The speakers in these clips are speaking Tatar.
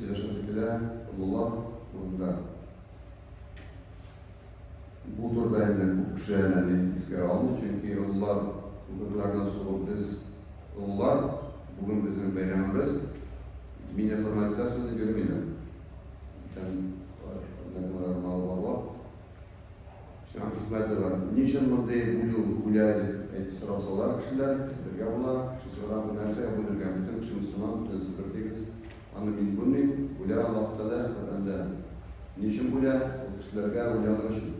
сөйлешесі келе ұлылар бұлында. Бұл тұрда енді көп кіші әнәне ескер алды, чүнки ұлылар бұлардан соғып біз ұлылар бүгін біздің бәйрәміміз мені формалитасында görmeydi. Hikmeti var. Niçin burada Gül'e sırasılar kişiler, Gavla, Şüsradan bu nerse yapılırken bütün kişi Müslüman, bütün sıfırdeyiz. Anı min bunu Gül'e Allah'ta da Kur'an'da. Niçin Gül'e? O kişilerge Gül'e için.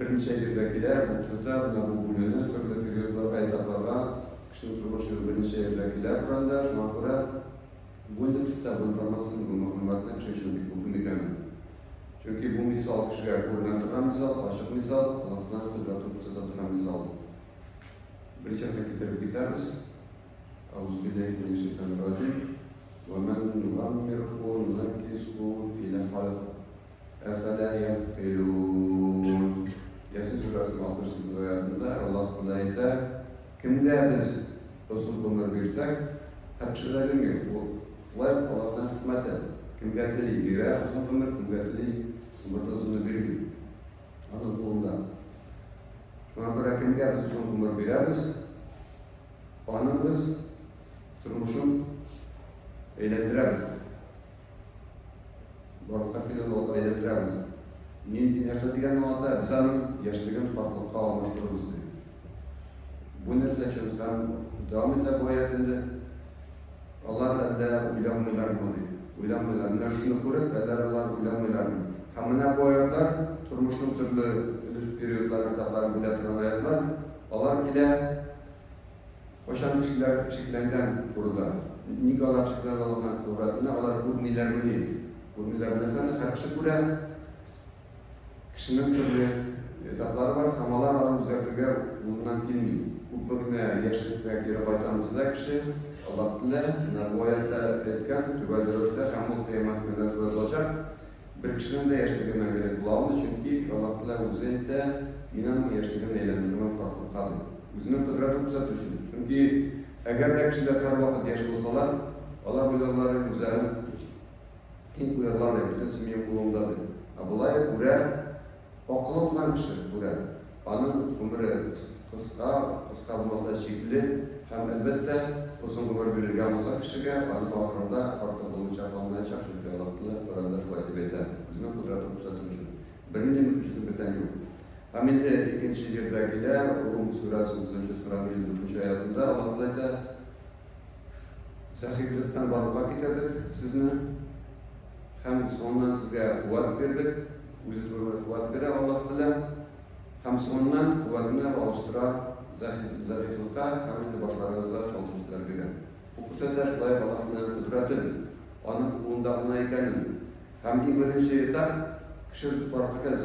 Birinci şehirdekiler, bu kısıta, bu Gül'ünü türlü periyodlara, etaplara, kişinin turbaşı birinci şehirdekiler Kur'an'da, şuna göre Gül'de kısıta bu informasyonu, bu mahlumatına kişi için bir kutunikami. Çünkü bu misal kişiler görünen tutan misal, açık misal, Allah'tan kudratı kısıda tutan misal. Birinci sekreter biteriz. Euzubillahimineşşeytanirracim. وَمَنْ نُغَمِّرْهُ نُزَكِّسْهُ فِي الْخَلْقِ اَفَلَا يَعْقِلُونَ. Yasin suresi 60. ayetinde Allah Teala kimde biz Resul bunları bilsek hep şeyler demiyor. Bu Allah'tan hikmeti. Kimge tili bire, Resul bunları kimge tili Umurtasını bilmiyor. Anadolu'da. Şuna göre kimge biz Resul bunları biliriz. Onun biz turmuşun eğlendiririz. Barıkatıyla da eğlendiririz. Nindi yaşadığın olanda insanın yaşadığın farklılıkla almıştırırız diyor. Bu nerse çözgen devam eder bu hayatında Allah da uyanmıyorlar mı diyor. Uyanmıyorlar. Şunu kurup Allah uyanmıyorlar mı? Hamına bu hayatlar turmuşun türlü periyodlar, etaplar, bilatran hayatlar Allah ile hoşan kişiler şekillerinden kurdular. Nikalar çıktılar Allah'tan kurdular. Allah kurmiler mi değil? Kurmiler mi desene karşı kuruyor. Kişinin türlü etapları var, hamalar aramızdakiler bundan bilmiyor. Bu bugüne yaşlık ve geri baytamızda kişi Allah'la bu hayatta etken, tübelörde hamul kıyamet günler olacak. Bir kişinin de yaşlığına gerek bulamdı çünkü Allah'la uzayda inan yaşlığını eğlendirme farklı kaldı. Üzünün kudretini kısaltışın. Çünkü eğer de kişiler her vakit yaşlısalar, Allah uyarları güzel, ilk uyarlar yapıyor, simiye kulundadır. Abulay buraya Okul olan kişi burada. Onun ömrü kısa olmasa şekilli, hem elbette uzun ömür verilgen olsa kişiye, onun ahırında farklı bulunca kalmaya çalışıyor. Allah'la oranda şöyle bir eder. Bizim kudretini kısaltmışız. Birinci mülküşlü birden yok. Hem de ikinci yerdekiler, Rum suresi 30. suranın 23. ayetinde Allah'la da sahiplikten barıkla getirdik sizinle. Hem sondan size kuvvet verdik. Bizi kuvvet veren Allah Teala hem sonundan kuvvetine alıştıra zayıflığa hem de başlarınıza çalışmışlar veren. Bu kısada şuraya Allah Teala'nın kudretini, onun kulundağına ikenin, hem de birinci etap kişi barıklıkta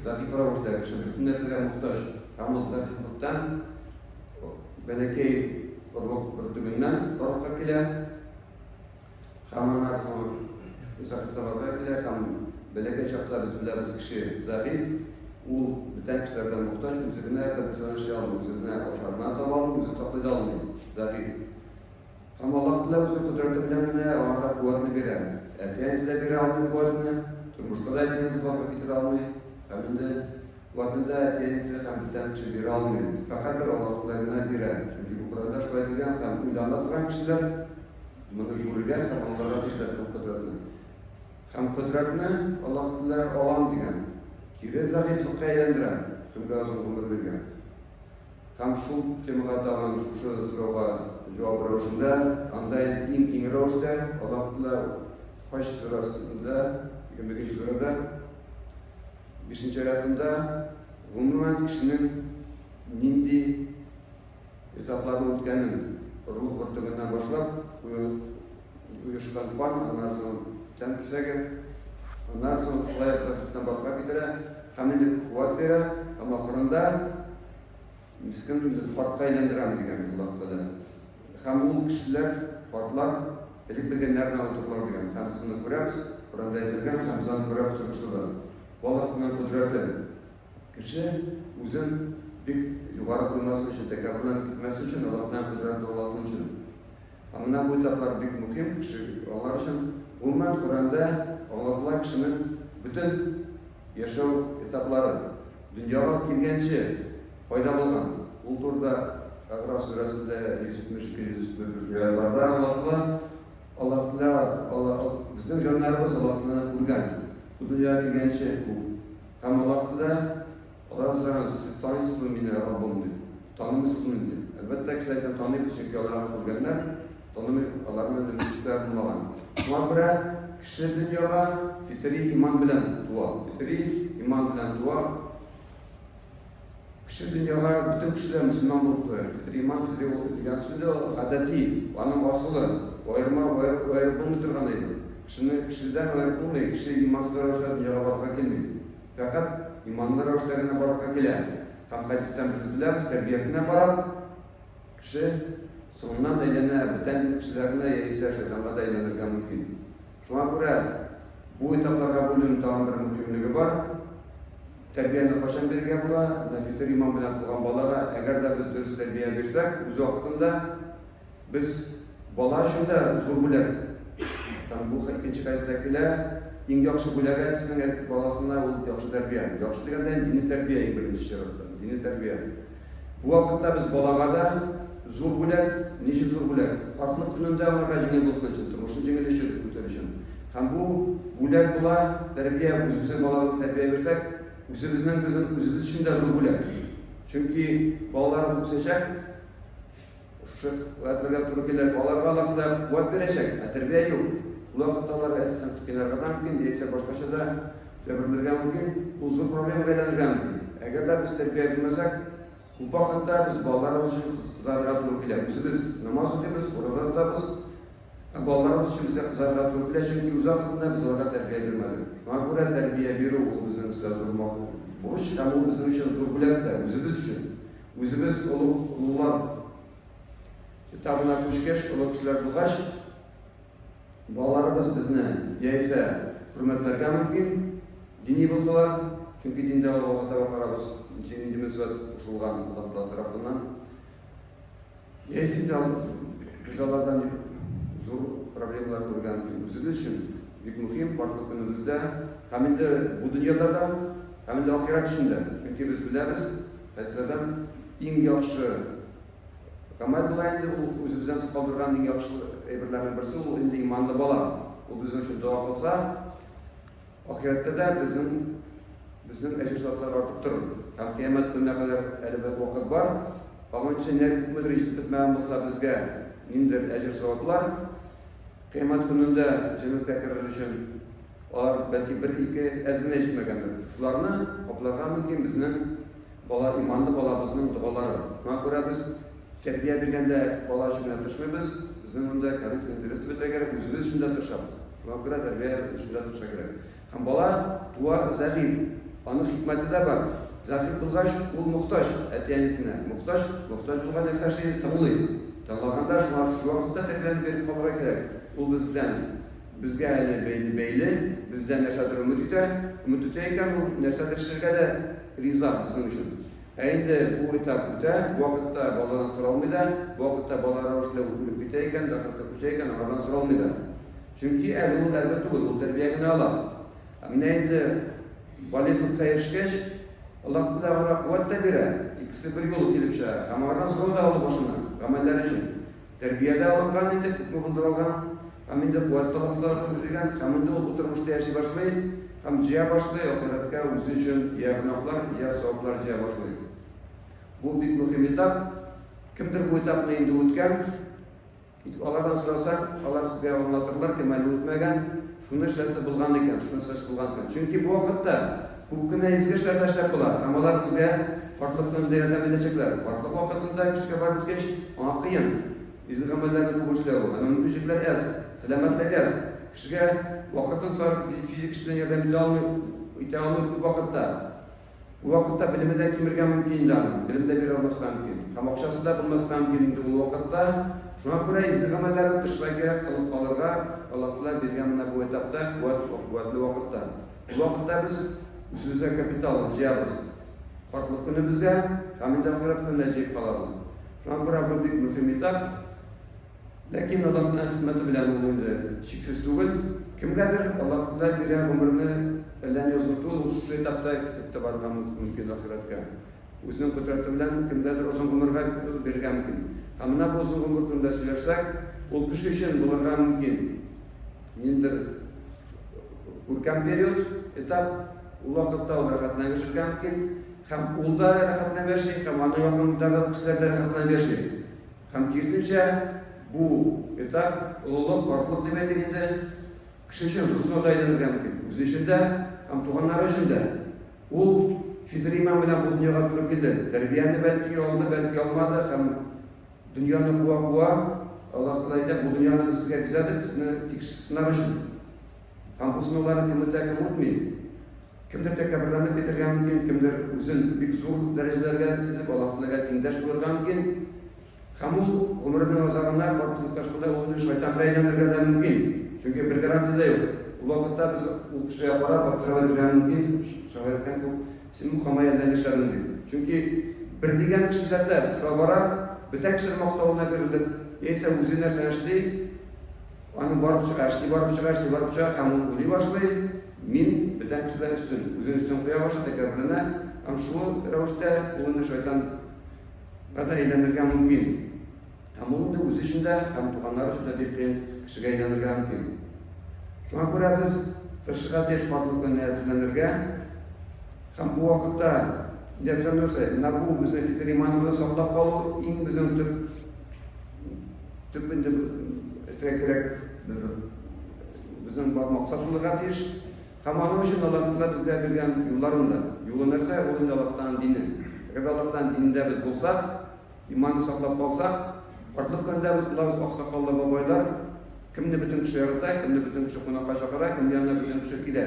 zayıf ravuşta, kişi bütün nesile muhtaç, hem o zayıflıktan belki örtümünden barıklık ile hem anarsan zayıflıkta barıklık ile hem belki çapta biz kişi zayıf, o bütün kişilerden muhtaç, üzerine bir şey almıyor, üzerine başarına tamam, üzerine taklidi almıyor, zayıf. Ama Allah Teala bize kudreti bilemine, Allah'a kuvvetini verir. Etiyenize biri almıyor kuvvetini, turmuşta da etiyenize bakmak getir almıyor. Hem de kuvvetini de etiyenize hem bir kişi biri almıyor. Fakat bir Allah Teala'na verir. Çünkü bu Kur'an'da şöyle diyen, hem uylanma duran kişiler, bunu yürüyen, hem onlara işletmek kudretini. Hem kudretini Allah Teala alan diyen, kiri zayıflıkla eğlendiren, tüm gazını ömür vergen. Hem şu temaga dağın şu sırağa cevap ravuşunda, andayın in ravuşta, Allah Teala Haç surasında, 21. surada, 5. ayetinde, umumen kişinin nindi etaplarını ötkenin ruh örtüğünden başlap, uyuşkan pan, ondan sonra can kisege, ondan sonra kolay zayıflıktan bakmak üzere, hamilik kuvvet verir, ama ahırında miskin farklı eğlendiren diyen Allah Teala. Hem bu kişiler, farklar, elip bilgen nereden otururlar diyen. Hem sınıf görürüz, Kur'an'da edilgen, hem zanı görürüz tutmuşturlar. Bu Allah'ın kudreti. Kişi uzun bir yukarı kılması için, tekabürden gitmesi için, Allah'ın kudreti olması için. Мына бу этаплар бик мөһим, алар өчен гомумән Коранда Аллаһ кешенең бүтән яшәү этаплары дөньяга килгәнче файда булган. Ул турда Агра сүрәсендә 172-173 Аллаһ безнең җаннарыбыз Аллаһны күргән. Бу дөньяга килгәнче һәм вакытында Аллаһ сораган: "Сез таныйсызмы мине, Раббым?" дип. Танымыйсызмы дип. Әлбәттә, кешеләрдән таныйбыз, чөнки аларны күргәннәр, танымый аларны мөмкинлекләр булмаган. Шуңа күрә кеше дөньяга фитри иман белән туа. Фитри иман белән туа. Кеше дөньяга бүтән кешеләр мөселман булып туа. Фитри иман, фитри ул дигән сүздә гадәти, аның асылы, аерма булмый торган иде. Кешедән аерып булмый, кеше имансыз рәвештә дөньяга барырга килми. Фәкать иманлы рәвештә генә барырга килә. Һәм хадистән беләбез, тәрбиясенә барып, кеше соңыннан әйләнә, бүтән кешеләрне яисә шайтанга да әйләнергә мөмкин. Шуңа күрә бу этапларга бүленүнең тагын бер мөһимлеге бар. Тәрбияне кайчан бирергә була? Фитри иман белән туган балага, әгәр дә без дөрес тәрбия бирсәк, үз вакытында без бала өчен дә зур бүләк. Бу икенче хәдистә килә, иң яхшы бүләк әтисенең баласына ул яхшы тәрбия. Яхшы дигәндә дини тәрбия беренче чиратта. Дини тәрбия. Бу вакытта без балага да зур бүләк, ничек зур бүләк? Картлык көнендә аларга җиңел булсын өчен, тормышын җиңеләштерү өчен. Һәм бу бүләк була тәрбия, үзебезнең балабызны тәрбия бирсәк, үзебез өчен дә зур бүләк. Чөнки балалар үсәчәк, вакытка туры килә, аларга Аллаһ куәт бирәчәк, тәрбия юк. Ул вакытта аларга әтисен тикеләргә мөмкин, яисә башкача да тәрбияләргә мөмкин, ул зур проблемага әйләнергә мөмкин. Әгәр дә без тәрбия бирмәсәк, бу вакытта biz балаларыбыз өчен кызарга туры килә. Үзебез намаз укыйбыз, ураза тотабыз, балаларыбыз өчен безгә кызарга туры килә, чөнки үз вакытында без аларга тәрбия бирмәдек. Шуңа күрә тәрбия бирү ул безнең зур бурыч, һәм ул безнең өчен зур бүләк тә, үзебез өчен. Үзебез уллар китабына күчкәч, олы кешеләр булгач, балаларыбыз безне яисә хөрмәтләргә мөмкин, дини булсалар, чөнки диндә Аллаһка карабыз, дини мөсәбәт кушылган Аллаһ тарафыннан. Яисә без алардан зур проблемалар күргән үзебез өчен бик мөһим картлык көнебездә, һәм инде бу дөньяда да, һәм инде ахират өчен дә. Чөнки без беләбез, фәлсәфәдән иң яхшы Камал була инде ул үзебездән калдырган иң яхшы әйберләрнең берсе ул инде иманлы бала. Ул безнең өчен дуа кылса, ахиратта да безнең әҗр-саваплар артып торыр. Һәм кыямәт көненә кадәр әле бер вакыт бар. Алганчы күпмедер җитмәгән булса безгә ниндидер әҗр-саваплар, кыямәт көнендә җәннәткә керер өчен алар бәлки бер-ике әз генә җитмәгәндер. Шуларны капларга мөмкин безнең иманлы балабызның дуалары. Шуңа күрә без тәрбия биргәндә бала өчен тырышмыйбыз, безнең монда кәрис интерес бетә кирәк, үзебез өчен дә тырышабыз. Шуңа күрә тәрбия өчен дә тырыша кирәк. Һәм бала туа зәгыйфь, аның хикмәте дә бар. Зәгыйфь булгач, ул мохтаҗ әти-әнисенә. Мохтаҗ булган нәрсәне тыңлый. Тыңлаганда шуңа шу вакытта тәрбияне биреп калырга кирәк. Ул безгә әле бәйле, бездән нәрсәдер өмет итә икән, ул нәрсәдер эшләргә дә риза безнең өчен. Инде бу этап үтә, вакытта баладан соралмый да, вакытта балалар арасында үтеп китә икән, дәхәткә күчә икән, алардан соралмый да. Чөнки әле ул әзер түгел, ул тәрбия генә ала. Менә инде балигълеккә ирешкәч, Аллаһ Тәгалә куәт тә бирә. Икесе бер юл килеп чыга. Һәм алардан сорау да алып башына, гамәлләр өчен. Тәрбиядә алынган инде, күпме булдырылган, һәм инде куәт талапларын биргән, һәм инде ул тормышта яши башлый, һәм җыя башлый, ахиратка үзе өчен я гөнаһлар, я саваплар җыя башлый. Бу бик мөһим этап. Кемдер бу этапны инде үткән, алардан сорасак, алар сезгә аңлатырлар, кем әле үтмәгән, шуны эшләсе булган икән, шуны эшләсе булган икән. Чөнки бу вакытта күп кенә изге эшләр эшләп була, һәм алар безгә картлык көнендә ярдәм итәчәкләр. Картлык вакытында кешегә барып үткәч, аңа кыен. Изге гамәлләрне күп эшләү, аның мөмкинлекләре әз, сәламәтлек әз. Кешегә вакытын сарыф физик эшләр ярдәм итә алмый күп вакытта. Бу вакытта билимдә кимергә мөмкин инде, билимдә бирә алмаска мөмкин. Һәм акчасы да булмаска мөмкин инде ул вакытта. Шуңа күрә изге гамәлләрне тышларга, кылып калырга Аллаһ Тәгалә биргән менә бу этапта куәтле вакытта. Бу вакытта без үзебезгә капитал җыябыз. Картлык көнебезгә, һәм инде ахират көненә җыеп калабыз. Шуңа күрә бу бик мөһим этап. Ләкин Аллаһның хикмәте белән ул инде шиксез түгел. Кемгәдер Аллаһ Тәгалә биргән гомерне әллә узыту, ул шушы этапта китеп барырга мөмкин ахиратка. Үзенең кодрәте белән кемгәдер озын гомергә биргән мөмкин. Һәм менә бу озын гомер турында сөйләсәк, ул кеше өчен булырга мөмкин. Ниндидер күркәм период, этап, ул вакытта ул рәхәтләнеп яшәргә мөмкин. Һәм ул да рәхәтләнеп яши, һәм аны якындагы кешеләр дә рәхәтләнеп яши. Һәм киресенчә, бу этап олылык, картлык дип әйтелгәндә кеше өчен зур әйләнергә мөмкин. Үзе өчен дә, һәм туганнары өчен дә. Ул фитри иман белән бу дөньяга туры килде. Тәрбияне бәлки алды, бәлки алмады, һәм дөньяны куа-куа, Аллаһ Тәгалә әйтә, бу дөньяны сезгә бизәдек, сезне тик сынар өчен. Һәм бу сынауларны кемдә кем үтми. Кемдер тәкәбберләнеп бетергән мөмкин, кемдер үзен бик зур дәрәҗәләргә сизеп, Аллаһ Тәгаләгә тиңдәш булырга мөмкин. Һәм ул гомеренең азагына, картлыкка ул шайтанга әйләнергә дә мөмкин. Чөнки бер гарантия да юк. Ул вакытта без ул кешегә карап аптырап биргән мөмкин. Шагыйрьдән күп син мөхәммәдән яшәдең дип. Чөнки бер дигән кешеләрдә тора бара, бөтен кешеләр мактауына бирелеп, яисә үзе нәрсә эшли, аны барып чыга, һәм ул уйлый башлый, мин бөтен кешеләр өстен, үзен өстен куя башлый, тәкәбберленә, һәм шул рәвештә ул шайтанга да әйләнергә мөмкин. Һәм ул да үзе өчен дә, һәм туганнары өчен дә бик кыен кешегә әйләнергә мөмкин. Шуңа күрә без тырышырга тиеш картлыкны әзерләнергә, һәм бу вакытта әзерләнүсә, менә бу безнең фитри иманыбызны саклап калу иң безнең төп инде кирәк безнең максат булырга тиеш. Һәм аның өчен Аллаһ безгә биргән юлларында. Юлы нәрсә? Ул инде Аллаһтан дине. Әгәр Аллаһтан диндә без булсак, иманны саклап калсак, картлык көндә без булабыз аксакаллар, бабайлар, кемне бөтен кеше ярата, кемне бөтен кеше кунакка чакыра, кемне янына бөтен кеше килә.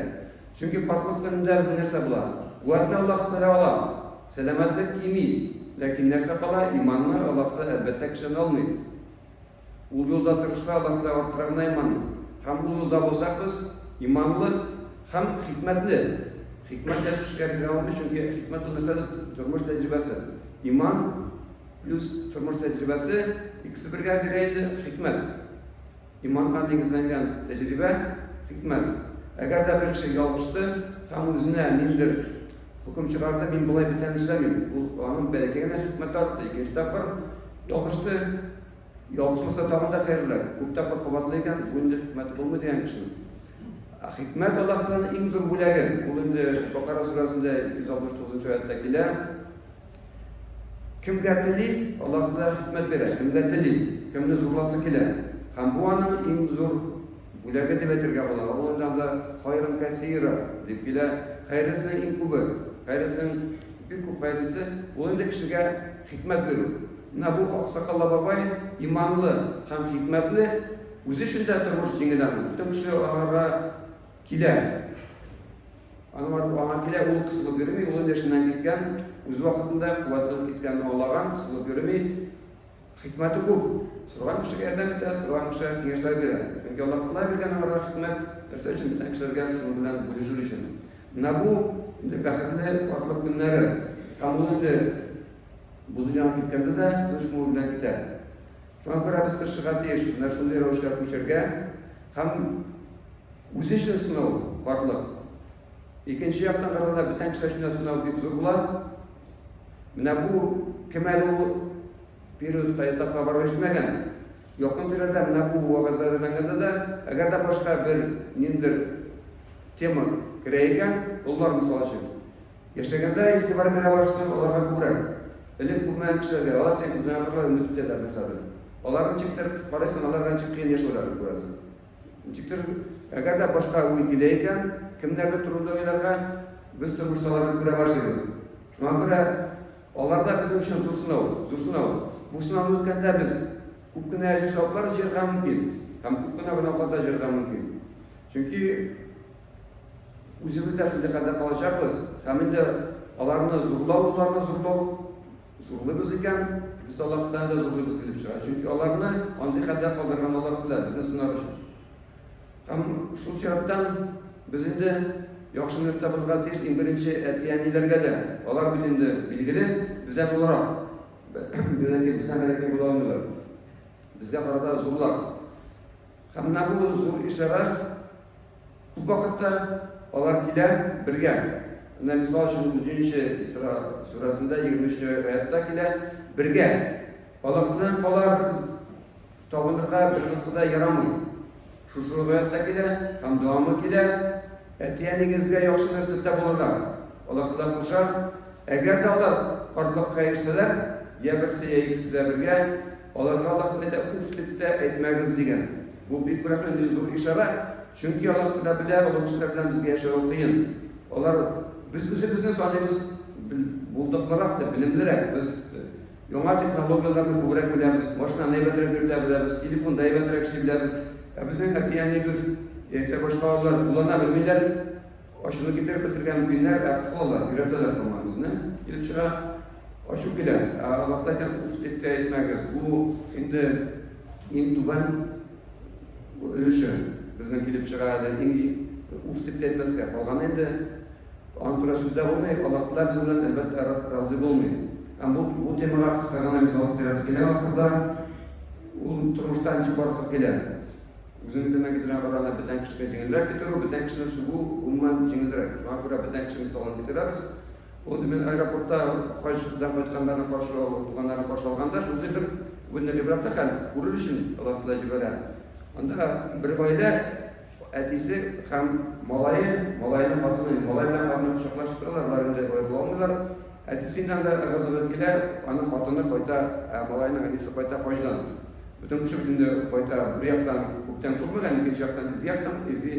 Чөнки картлык көндә без нәрсә була? Куәтне Аллаһ Тәгалә ала, сәламәтлек кими, ләкин нәрсә кала? Иманны Аллаһ әлбәттә кешедән алмый. Ул юлда тырышса, Аллаһ Тәгалә арттырган иманны. Һәм бу юлда булсак без иманлы һәм хикмәтле. Хикмәт кешегә бирә алмый, чөнки хикмәт ул нәрсә? Тормыш тәҗрибәсе. Иман плюс тормыш тәҗрибәсе икесе бергә бирә иде хикмәт. Иманга нигезләнгән тәҗрибә хикмәт. Әгәр дә бер кеше ялгышты һәм үзенә ниндидер хөкем чыгарды, мин болай битән эшләмим. Ул аның бәләкәгенә хикмәт артты. Икенче тапкыр ялгышты, ялгышмаса тагын да хәерлерәк. Күп тапкыр кабатлый икән, бу инде хикмәт булмый дигән кеше. Хикмәт Аллаһтан иң зур бүләге. Ул инде Бакара сүрәсендә 169 аятта килә. Кемгә тели, Аллаһ Тәгалә хикмәт бирә. Кемгә тели, кемне зурласы килә. Һәм бу аның иң зур бүләге дип әйтергә була. Ул анда хайрын кәсира дип килә. Хайрысының иң күбе, хайрысының бик күп хайрысы, ул инде кешегә хикмәт бирү. Менә бу аксакаллар бабай иманлы һәм хикмәтле, үзе өчен дә тормыш җиңелән. Бөтен кеше аңа килә. Аңа килә, ул кысылып йөрми, ул инде эшеннән киткән, үз вакытында куәтләнеп киткәнне алаган, кысылып йөрми. Хикмәте күп. Сораган кешегә ярдәм итә, сораган кешегә киңәшләр бирә. Чөнки Аллаһ Тәгалә биргән аңа хикмәт, нәрсә өчен? Бөтен кешеләргә шуның белән бүлешү өчен. Менә бу инде бәхетле картлык көннәре. Һәм ул инде бу дөньяга киткәндә дә тыныч күңел белән китә. Шуңа күрә без тырышырга тиеш, менә шундый рәвешкә күчәргә һәм үзе өчен сынау картлык. Икенче яктан караганда бөтен кеше өчен сынау бик зур була. Менә бу кемәл ул периодта этапка барып җитмәгән. Якын тирәдә менә бу вакыйгаларда әйләнгәндә дә, әгәр дә башка бер ниндидер тема керә икән, улар мисал өчен. Яшәгәндә игътибар бирә башласаң, аларга күрә. Элек күрмәгән кешеләргә, алар сен үзенә карап үмит итәләр мәсәлән. Аларны чиктер карайсың, алардан чик кыен яшәүләрен күрәсең. Чиктер, әгәр дә башка уй килә икән, кемнәргә турында уйларга, без тормышталарын күрә башлыйбыз. Шуңа күрә аларда безнең өчен зур сынау. Бу сынауны үткәндә без күп кенә җаваплар җырга мөмкин. Һәм күп кенә гынаһларда җырга мөмкин. Чөнки үзебездә шундый хәлдә калачакбыз. Һәм инде аларны зурлау зурлыйбыз икән, без Аллаһтан да зурлыйбыз килеп чыга. Чөнки аларны андый хәлдә калдырган Аллаһ Тәгалә безне сынар өчен. Һәм шул чираттан без инде яхшы нәрсә булырга тиеш иң беренче әти-әниләргә дә. Алар бит инде билгеле, бездән буларак. Бездән була алмыйлар. bizga qarata zo'rlar. Hamma bu zo'r ishora ko'p vaqtda ular kela birga. Unda misol uchun 3-Isro surasida 23-oyatda kela birga. Ular bilan qolar tobindirga bir xilda yaramaydi. Shu oyatda kela ham davomi kela etiyaningizga yaxshi narsa bo'ladi. Ular bilan qo'shar agarda ular qorliqqa erishsalar, ya birsi ya ikkisi birga ularga Alloh taolo uf deb aytmagiz degan. Bu bir rahmat zo'r ishora. Chunki Alloh taolo bilan ular kishilar bilan bizga yashash qiyin. Ular biz o'zimizni sonimiz bo'ldiqroq deb bilimliroq, biz yangi texnologiyalarni ko'proq bilamiz, mashinani aybatroq bilamiz, telefonni aybatroq bilamiz. Bizning atiyanimiz esa boshqalar qo'llana bilmaylar. Oshuni getirib bitirgan kunlar aqsollar, yuradilar hammamizni. Kelib chiqa oshib keladi. Allohdan uf deb aytmagiz. Bu endi eng tuban ulushi bizning kelib chiqadi. Eng uf deb aytmasga qolgan endi antura so'zda bo'lmaydi. Alloh taolo biz bilan albatta rozi bo'lmaydi. Bu temaga qisqagina misol keltirasiz keladi. U turmushdan chiqib keladi. O'zini bilan gidrobarlarni bilan kishga jingilroq ketaru, bilan kishni suvu umuman jingilroq. Shunga ko'ra bilan kishi misolini keltiramiz. Endi men aeroportda qo'shimdan qaytganlarni qo'shilganlarni qo'shilganda shunda bir bunday libratda hal urilishim Alloh taolo jibaradi. Unda bir oila atisi ham molayni xotini, molay bilan xotini quchoqlashib turadilar, ular unday bo'lmaydilar. Atisidan da g'azab kelar, ana xotini qo'yta, molayning atisi qo'yta qo'ygan. Bütün kişi bütünde koyta bir yaktan kökten kurmadan, ikinci yaktan izi yaktan, izi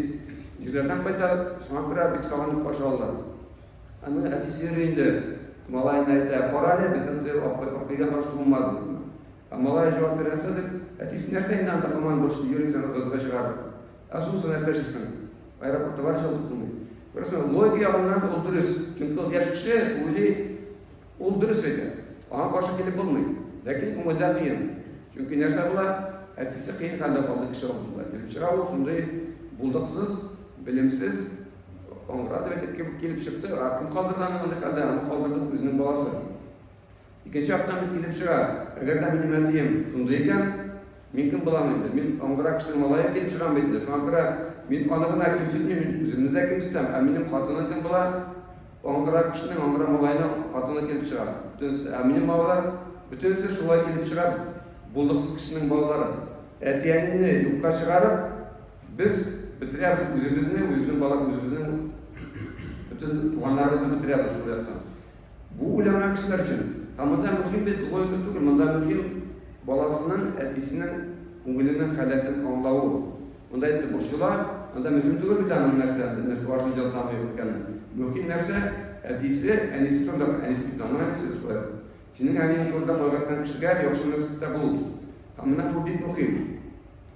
yerlerden koyta sonra bir sağlanıp başarılar. Anı etisi yürüyünde Malay'ın ayta parayla bizim de okuyga karşı bulmadı. Malay cevap verensedir, etisi nerseyinden de kaman borçlu yürüysen o kızıga çıkar. Asılsın erteşirsin. Aeroportta var çaldık bunu. Burası logika alanlarında öldürüz. Çünkü o yaş kişi öyle öldürüz edi. Ona karşı gelip olmuyor. Lakin umudda kıyın. Çünkü nerse bular, etisi kıyın kalda kaldı kişi oldular. Çırağı şunday bulduksuz, bilimsiz, onlara da gelip çıktı. Kim kaldırdan onu kaldı, onu kaldırdık bizinin balası. İkinci haftan bir gelip çırağı, eğer de benim edeyim şundayken, mümkün bulamaydı. Ben onlara kişinin malaya gelip çıramaydı. Şu an kadar, ben anıgına kimsitmeyim, üzümünü de kimsitem. Eminim katına kim bular, onlara kişinin onlara malayına katına gelip çırağı. Eminim mağlar, bütün ise şulay gelip çırağı. Bulduksuz kişinin bağları. Etiyenini yukka çıkarıp biz bitiriyorduk özümüzün balak özümüzün bütün tuğanlarımızı bitiriyorduk şuraya. Bu ulema kişiler için tamamda mühim bir logika değil, bunda mühim balasının etisinin kungulinin haletinin anlağı. Bunda etti burçular, bunda mühim değil bir tane nerse varsa canlanmıyor yani. Mühim nerse etisi enisi turda, enisi tanrı enisi turda. Senin evinin turda koymaktan kişiler yoksa nasıl da bulundu. Ama bu bir mühim.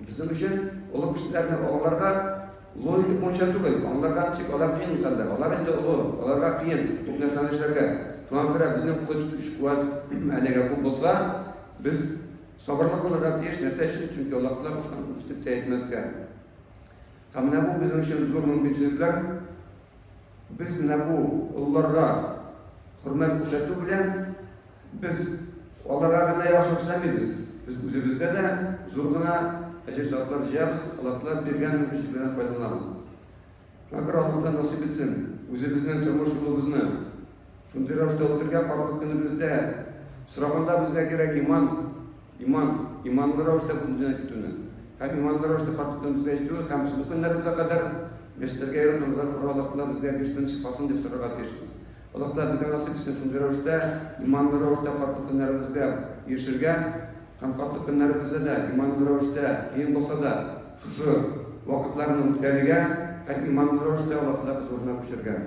Bizim için o kişilerine onlara logik konuşan değil. Onlardan çık, onlar kıyın kaldı. Onlar indi onlara kıyın. Bu insanlarga. Şu an bile bizim kötü güç kuvvet eline bulsa biz sabırlık olarak diyeş neyse için çünkü Allah'la kuştan üstüp etmezken. Ama bu bizim için zor mümkünlükler. Biz ne bu onlara hürmet gösterdiği bilen biz onlara gana yaşamışlamayız. Biz özümüzde de zorguna ecesatlar cihaz, Allah'la birgen mümkünlüklerden faydalanırız. Şunlar Allah'tan nasip etsin. Özümüzden turmuş yolumuzni. Şunday ravishda o'tirgan farqli kunimizda so'raganda bizga kerak imonli ravishda bundan ketuni. Ham imonli ravishda farqli kunimizga yetib, ham bu kunlarimizga qadar meshlarga yordamlar Alloh bizga bersin, chiqasin deb so'ragan deyishmiz. Alloh taolo bizga nasib etsin shunday ravishda imonli ravishda farqli kunlarimizga erishirgan, ham farqli kunlarimizda imonli ravishda qiyin bo'lsa-da shu vaqtlarni o'tkazgan, ham imonli ravishda Alloh taolo huzuruna ko'chirgan.